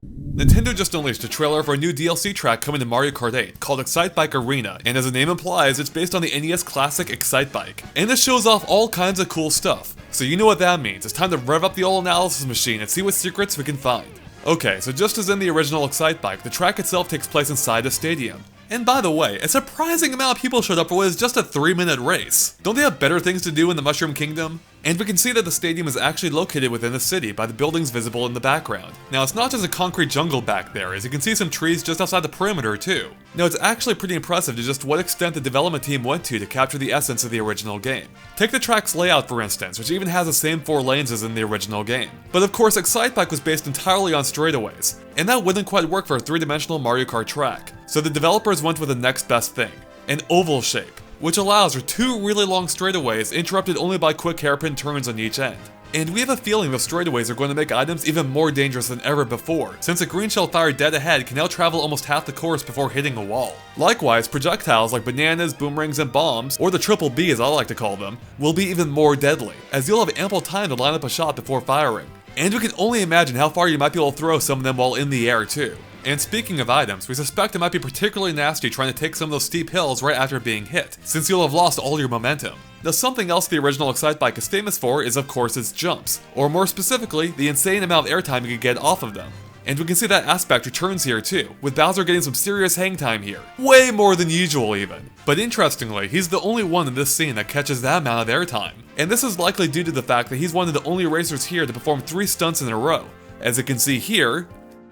Nintendo just unleashed a trailer for a new DLC track coming to Mario Kart 8 called Excitebike Arena, and as the name implies, it's based on the NES classic Excitebike. And this shows off all kinds of cool stuff. So you know what that means, it's time to rev up the old analysis machine and see what secrets we can find. Okay, so just as in the original Excitebike, the track itself takes place inside a stadium. And by the way, a surprising amount of people showed up for what is just a 3-minute race. Don't they have better things to do in the Mushroom Kingdom? And we can see that the stadium is actually located within the city by the buildings visible in the background. Now it's not just a concrete jungle back there, as you can see some trees just outside the perimeter too. Now it's actually pretty impressive to just what extent the development team went to capture the essence of the original game. Take the track's layout for instance, which even has the same 4 lanes as in the original game. But of course Excitebike was based entirely on straightaways, and that wouldn't quite work for a 3-dimensional Mario Kart track. So the developers went with the next best thing, an oval shape, which allows for 2 really long straightaways interrupted only by quick hairpin turns on each end. And we have a feeling those straightaways are going to make items even more dangerous than ever before, since a green shell fired dead ahead can now travel almost half the course before hitting a wall. Likewise, projectiles like bananas, boomerangs, and bombs, or the triple B as I like to call them, will be even more deadly, as you'll have ample time to line up a shot before firing. And we can only imagine how far you might be able to throw some of them while in the air too. And speaking of items, we suspect it might be particularly nasty trying to take some of those steep hills right after being hit, since you'll have lost all your momentum. Now something else the original Excitebike is famous for is of course its jumps, or more specifically, the insane amount of airtime you can get off of them. And we can see that aspect returns here too, with Bowser getting some serious hang time here. Way more than usual even. But interestingly, he's the only one in this scene that catches that amount of airtime. And this is likely due to the fact that he's one of the only racers here to perform 3 stunts in a row, as you can see here,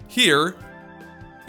here,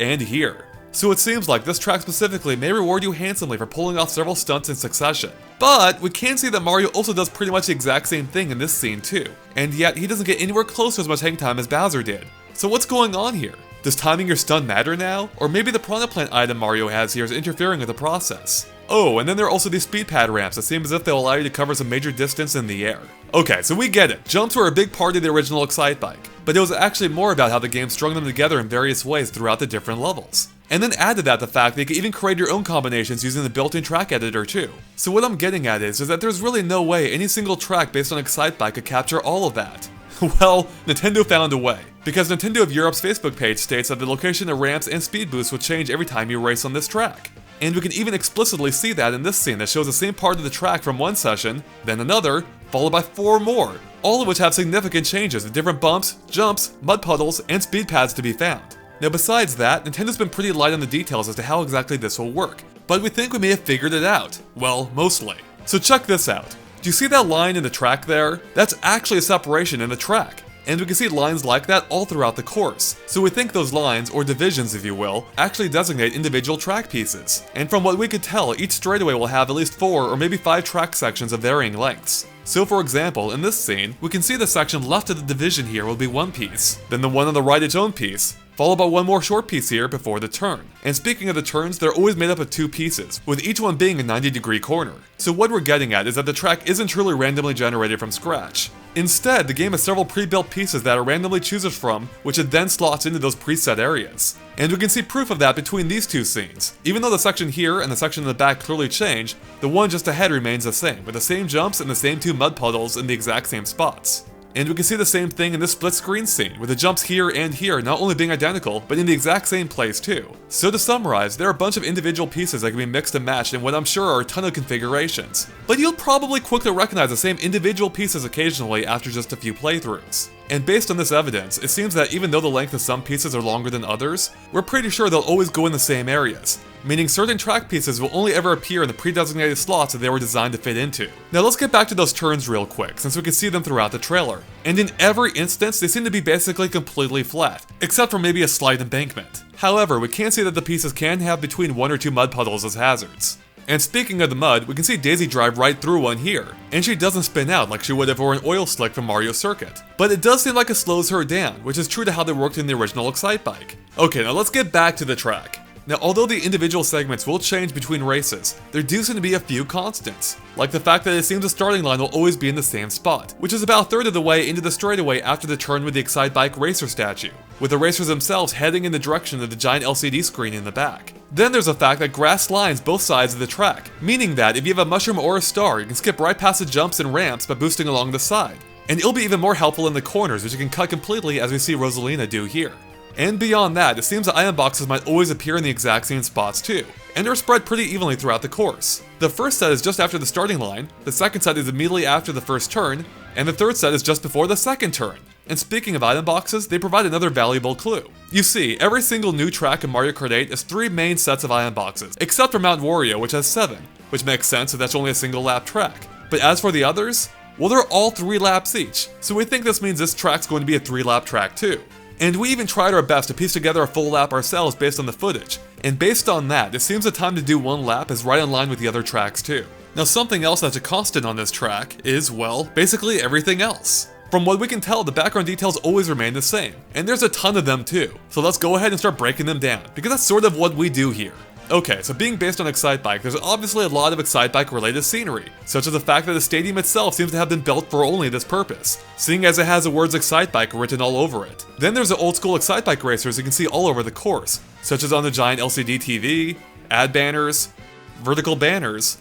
and here. So it seems like this track specifically may reward you handsomely for pulling off several stunts in succession. But we can see that Mario also does pretty much the exact same thing in this scene too, and yet he doesn't get anywhere close to as much hang time as Bowser did. So what's going on here? Does timing your stun matter now? Or maybe the Piranha Plant item Mario has here is interfering with the process? Oh, and then there are also these speed pad ramps that seem as if they'll allow you to cover some major distance in the air. Okay, so we get it. Jumps were a big part of the original Excitebike, but it was actually more about how the game strung them together in various ways throughout the different levels. And then add to that the fact that you can even create your own combinations using the built-in track editor too. So what I'm getting at is that there's really no way any single track based on Excitebike could capture all of that. Well, Nintendo found a way, because Nintendo of Europe's Facebook page states that the location of ramps and speed boosts will change every time you race on this track. And we can even explicitly see that in this scene that shows the same part of the track from one session, then another, followed by 4 more, all of which have significant changes with different bumps, jumps, mud puddles, and speed pads to be found. Now besides that, Nintendo's been pretty light on the details as to how exactly this will work, but we think we may have figured it out. Well, mostly. So check this out. Do you see that line in the track there? That's actually a separation in the track. And we can see lines like that all throughout the course. So we think those lines, or divisions if you will, actually designate individual track pieces. And from what we could tell, each straightaway will have at least 4 or maybe 5 track sections of varying lengths. So for example, in this scene, we can see the section left of the division here will be one piece, then the one on the right its own piece, followed by one more short piece here before the turn. And speaking of the turns, they're always made up of 2 pieces, with each one being a 90-degree corner. So what we're getting at is that the track isn't truly randomly generated from scratch. Instead, the game has several pre-built pieces that it randomly chooses from, which it then slots into those preset areas. And we can see proof of that between these 2 scenes. Even though the section here and the section in the back clearly change, the one just ahead remains the same, with the same jumps and the same 2 mud puddles in the exact same spots. And we can see the same thing in this split screen scene, with the jumps here and here not only being identical, but in the exact same place too. So to summarize, there are a bunch of individual pieces that can be mixed and matched in what I'm sure are a ton of configurations. But you'll probably quickly recognize the same individual pieces occasionally after just a few playthroughs. And based on this evidence, it seems that even though the length of some pieces are longer than others, we're pretty sure they'll always go in the same areas, meaning certain track pieces will only ever appear in the pre-designated slots that they were designed to fit into. Now let's get back to those turns real quick, since we can see them throughout the trailer. And in every instance, they seem to be basically completely flat, except for maybe a slight embankment. However, we can see that the pieces can have between 1 or 2 mud puddles as hazards. And speaking of the mud, we can see Daisy drive right through one here, and she doesn't spin out like she would if it were an oil slick from Mario Circuit. But it does seem like it slows her down, which is true to how they worked in the original Excitebike. Okay, now let's get back to the track. Now, although the individual segments will change between races, there do seem to be a few constants, like the fact that it seems the starting line will always be in the same spot, which is about a third of the way into the straightaway after the turn with the Excitebike racer statue, with the racers themselves heading in the direction of the giant LCD screen in the back. Then there's the fact that grass lines both sides of the track, meaning that if you have a mushroom or a star, you can skip right past the jumps and ramps by boosting along the side. And it'll be even more helpful in the corners, which you can cut completely as we see Rosalina do here. And beyond that, it seems that item boxes might always appear in the exact same spots too, and they're spread pretty evenly throughout the course. The first set is just after the starting line, the second set is immediately after the first turn, and the third set is just before the second turn. And speaking of item boxes, they provide another valuable clue. You see, every single new track in Mario Kart 8 is 3 main sets of item boxes, except for Mount Wario, which has 7, which makes sense if that's only a single lap track. But as for the others, well, they're all 3 laps each, so we think this means this track's going to be a 3-lap track too. And we even tried our best to piece together a full lap ourselves based on the footage, and based on that, it seems the time to do 1 lap is right in line with the other tracks too. Now something else that's a constant on this track is, well, basically everything else. From what we can tell, the background details always remain the same, and there's a ton of them too, so let's go ahead and start breaking them down, because that's sort of what we do here. Okay, so being based on Excitebike, there's obviously a lot of Excitebike related scenery, such as the fact that the stadium itself seems to have been built for only this purpose, seeing as it has the words Excitebike written all over it. Then there's the old school Excitebike racers you can see all over the course, such as on the giant LCD TV, ad banners, vertical banners,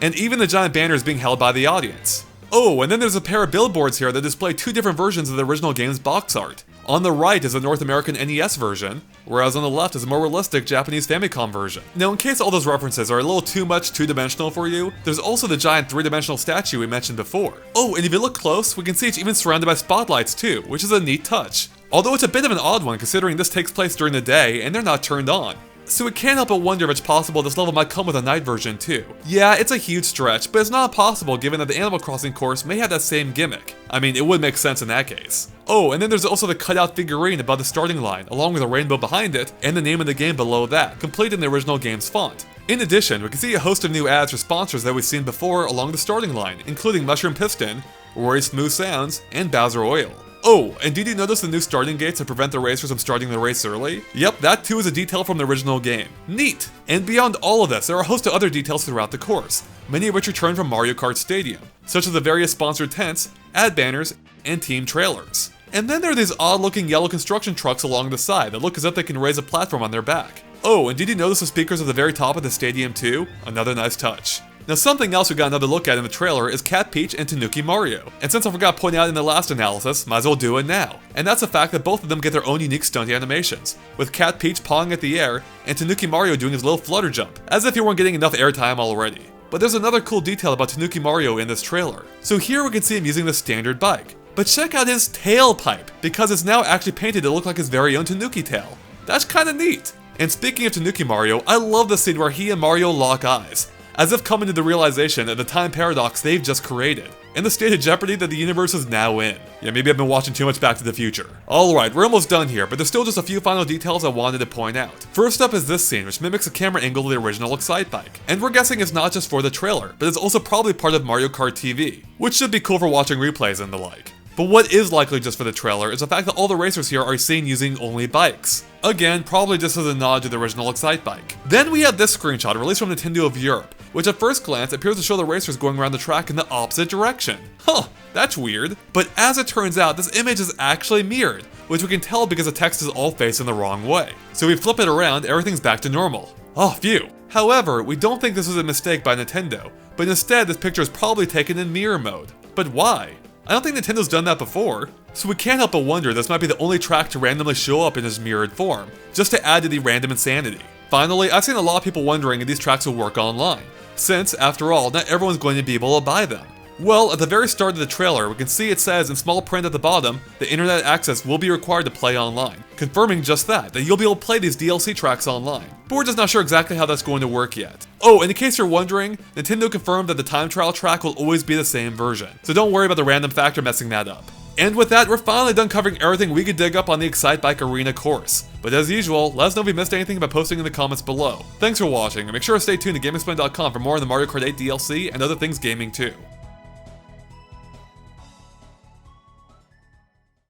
and even the giant banners being held by the audience. Oh, and then there's a pair of billboards here that display 2 different versions of the original game's box art. On the right is the North American NES version, whereas on the left is a more realistic Japanese Famicom version. Now in case all those references are a little too much two-dimensional for you, there's also the giant 3-dimensional statue we mentioned before. Oh, and if you look close, we can see it's even surrounded by spotlights too, which is a neat touch. Although it's a bit of an odd one considering this takes place during the day and they're not turned on. So we can't help but wonder if it's possible this level might come with a night version too. Yeah, it's a huge stretch, but it's not impossible given that the Animal Crossing course may have that same gimmick. I mean, it would make sense in that case. Oh, and then there's also the cutout figurine above the starting line, along with a rainbow behind it, and the name of the game below that, complete in the original game's font. In addition, we can see a host of new ads for sponsors that we've seen before along the starting line, including Mushroom Piston, Rory Smooth Sounds, and Bowser Oil. Oh, and did you notice the new starting gates to prevent the racers from starting the race early? Yep, that too is a detail from the original game. Neat! And beyond all of this, there are a host of other details throughout the course, many of which return from Mario Kart Stadium, such as the various sponsored tents, ad banners, and team trailers. And then there are these odd-looking yellow construction trucks along the side that look as if they can raise a platform on their back. Oh, and did you notice the speakers at the very top of the stadium too? Another nice touch. Now something else we got another look at in the trailer is Cat Peach and Tanooki Mario. And since I forgot pointing out in the last analysis, might as well do it now. And that's the fact that both of them get their own unique stunt animations, with Cat Peach pawing at the air and Tanooki Mario doing his little flutter jump, as if you weren't getting enough airtime already. But there's another cool detail about Tanooki Mario in this trailer. So here we can see him using the standard bike. But check out his tailpipe, because it's now actually painted to look like his very own Tanooki tail. That's kinda neat. And speaking of Tanooki Mario, I love the scene where he and Mario lock eyes, as if coming to the realization of the time paradox they've just created, and the state of jeopardy that the universe is now in. Yeah, maybe I've been watching too much Back to the Future. Alright, we're almost done here, but there's still just a few final details I wanted to point out. First up is this scene, which mimics the camera angle of the original Excitebike. And we're guessing it's not just for the trailer, but it's also probably part of Mario Kart TV, which should be cool for watching replays and the like. But what is likely just for the trailer is the fact that all the racers here are seen using only bikes. Again, probably just as a nod to the original Excitebike. Then we have this screenshot released from Nintendo of Europe, which at first glance appears to show the racers going around the track in the opposite direction. Huh, that's weird. But as it turns out, this image is actually mirrored, which we can tell because the text is all facing the wrong way. So we flip it around, everything's back to normal. Oh, phew. However, we don't think this was a mistake by Nintendo, but instead this picture is probably taken in mirror mode. But why? I don't think Nintendo's done that before, so we can't help but wonder this might be the only track to randomly show up in its mirrored form, just to add to the random insanity. Finally, I've seen a lot of people wondering if these tracks will work online, since, after all, not everyone's going to be able to buy them. Well, at the very start of the trailer, we can see it says in small print at the bottom that internet access will be required to play online, confirming just that you'll be able to play these DLC tracks online. But we're just not sure exactly how that's going to work yet. Oh, and in case you're wondering, Nintendo confirmed that the time trial track will always be the same version, so don't worry about the random factor messing that up. And with that, we're finally done covering everything we could dig up on the Excitebike Arena course. But as usual, let us know if you missed anything by posting in the comments below. Thanks for watching, and make sure to stay tuned to GameXplain.com for more on the Mario Kart 8 DLC and other things gaming too.